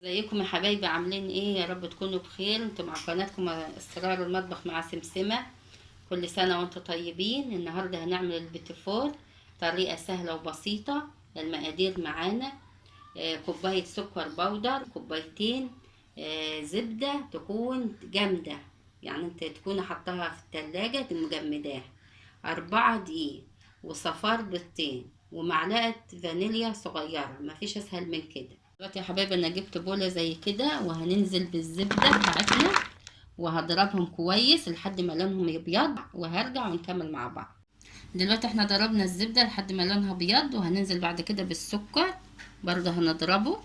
ازيكم يا حبايبي؟ عاملين ايه؟ يا رب تكونوا بخير. انتوا مع قناتكم اسرار المطبخ مع سمسمة. كل سنة وانتوا طيبين. النهاردة هنعمل البيتي فور، طريقة سهلة وبسيطة. المقادير معانا: كوباية سكر بودر، كوبايتين زبدة تكون جامدة، يعني انت تكون حطها في التلاجة مجمداها، 4 دقيق، وصفار بيضتين، ومعلقة فانيليا صغيرة. مفيش اسهل من كده. دلوقتي يا حبايبي انا جبت بولة زي كده، وهننزل بالزبدة بتاعتنا وهضربهم كويس لحد ما لونهم يبيض، وهرجع ونكمل مع بعض. دلوقتي احنا ضربنا الزبدة لحد ما لونها ابيض، وهننزل بعد كده بالسكر برضه هنضربه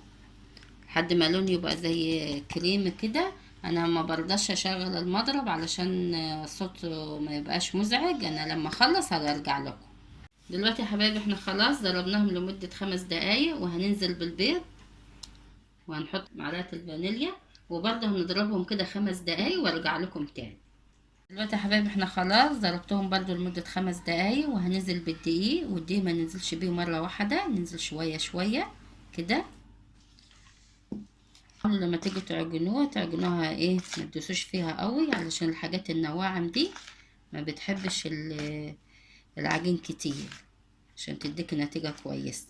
لحد ما لونه يبقى زي كريم كده. انا ما برضاش اشغل المضرب علشان صوته ما يبقاش مزعج. انا لما اخلص هرجع لكم. دلوقتي يا حبايبي احنا خلاص ضربناهم لمدة 5 دقايق، وهننزل بالبيض وهنحط معلقة الفانيليا، وبرضه هنضربهم كده 5 دقايق وارجع لكم تاني. دلوقتي يا حبايبي احنا خلاص ضربتهم برضه لمدة 5 دقايق، وهننزل بالدقيق. والدقيق ما ننزلش بيه مرة واحدة، ننزل شوية شوية كده. حاولوا لما تيجي تعجنوها ايه، ما تدوسوش فيها قوي، علشان الحاجات النواعم دي ما بتحبش العجين كتير، عشان تديك نتيجة كويسة.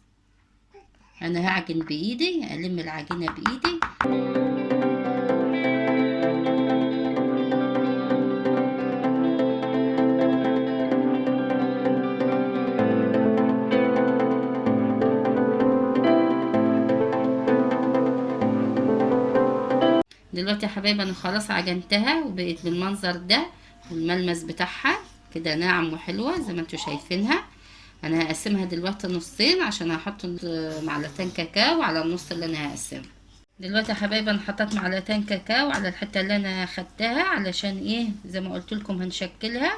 انا هعجن بايدي، الم العجينة بايدي. دلوقتي يا حبايبي انا خلاص عجنتها وبقت بالمنظر ده، والملمس بتاعها كده ناعم وحلوة زي ما انتوا شايفينها. انا هقسمها دلوقتي نصين عشان هحط معلقتين كاكاو على النص اللي انا هقسمه. دلوقتي يا حبايبي انا حطيت معلقتين كاكاو على الحته اللي انا خدتها، علشان ايه، زي ما قلت لكم هنشكلها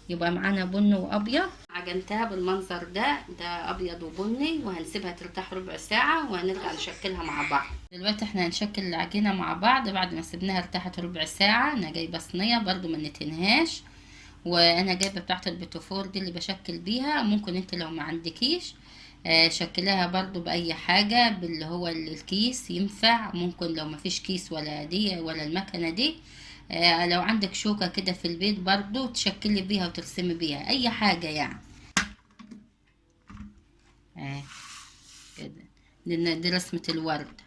يبقى معانا بني وابيض. عجنتها بالمنظر ده ابيض وبني، وهنسيبها ترتاح ربع ساعه وهنرجع نشكلها مع بعض. دلوقتي احنا هنشكل العجينه مع بعض بعد ما سيبناها ارتاحت ربع ساعه. انا جايبه صينيه برضو ما نتنهاش، وانا جايبه بتاعه البيتي فور دي اللي بشكل بيها. ممكن انت لو ما عندكيش شكلها برضو بأي حاجة، باللي هو الكيس ينفع. ممكن لو ما فيش كيس ولا دي ولا المكنة دي، لو عندك شوكة كده في البيت برضو تشكلي بيها وترسمي بيها أي حاجة يعني. آه كده. دي رسمة الورد.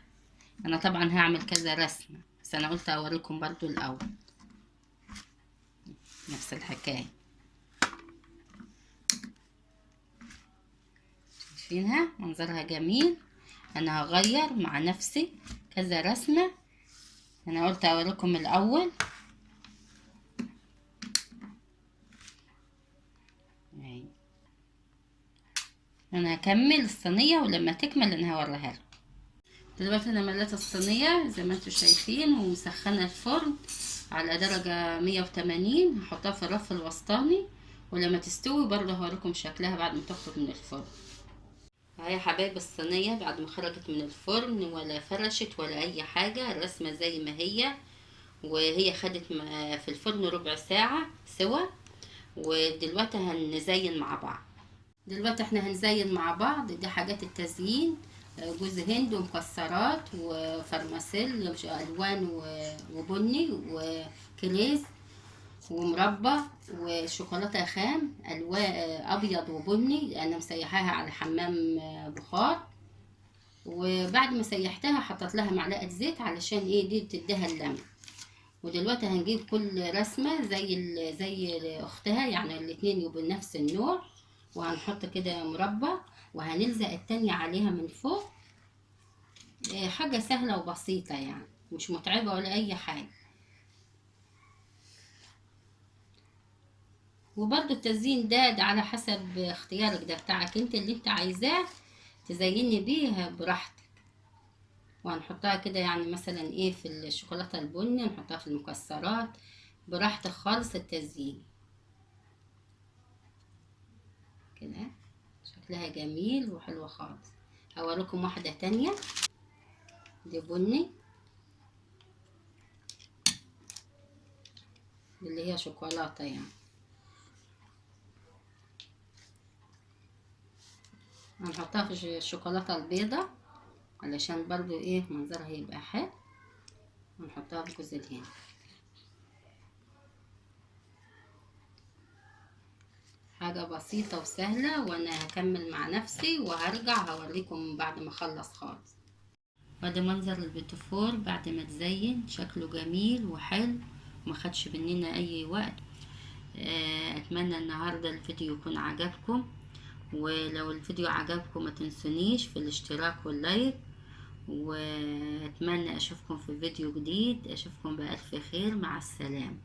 أنا طبعا هعمل كذا رسمة، بس أنا قلت أوريكم برضو الأول نفس الحكاية. شايفينها منظرها جميل. أنا هغير مع نفسي كذا رسمة. أنا قلت أوريكم الأول. انا هكمل الصينيه، ولما تكمل انا هوريها لكم. دلوقتي انا مليت الصينيه زي ما انتم شايفين، ومسخنه الفرن على درجه 180. هحطها في الرف الوسطاني، ولما تستوي برضه هوريكم شكلها بعد ما تخرج من الفرن. اهي يا حبايب الصينيه بعد ما خرجت من الفرن، ولا فرشت ولا اي حاجه، الرسمه زي ما هي. وهي خدت في الفرن ربع ساعه سوا. ودلوقتي هنزين مع بعض. دلوقتي احنا هنزين مع بعض. دي حاجات التزيين: جوز هند ومكسرات وفرماسيل الوان وبني وكريز ومربى وشوكولاته خام الوان ابيض وبني. انا مسيحاها على حمام بخار، وبعد ما سيحتها حطيت لها معلقه زيت علشان ايه، دي تديها اللمع. ودلوقتي هنجيب كل رسمه زي اختها، يعني الاتنين يبقوا نفس النوع، وهنحط كده مربى، وهنلزق التانية عليها من فوق. حاجة سهلة وبسيطة يعني، مش متعبة ولا أي حاجة. وبرضو التزيين ده على حسب اختيارك، ده بتاعك انت اللي انت عايزاه تزيني بيه براحتك. وهنحطها كده يعني مثلا ايه في الشوكولاتة البني، نحطها في المكسرات، براحتك خالص التزيين كده. شكلها جميل وحلوة خالص. هوريكم واحدة تانية. دي بني، اللي هي شوكولاتة يعني. هنحطها في الشوكولاتة البيضة علشان برضو ايه منظرها يبقى حلو. ونحطها في جوز الهند. حاجة بسيطة وسهلة، وانا هكمل مع نفسي وهرجع هوريكم بعد ما اخلص خالص. وده منظر البيتفور بعد ما تزين، شكله جميل وحلو وما خدش مننا اي وقت. اتمنى النهاردة الفيديو يكون عجبكم، ولو الفيديو عجبكم ما تنسونيش في الاشتراك واللايك، واتمنى اشوفكم في فيديو جديد. اشوفكم بألف خير، مع السلامة.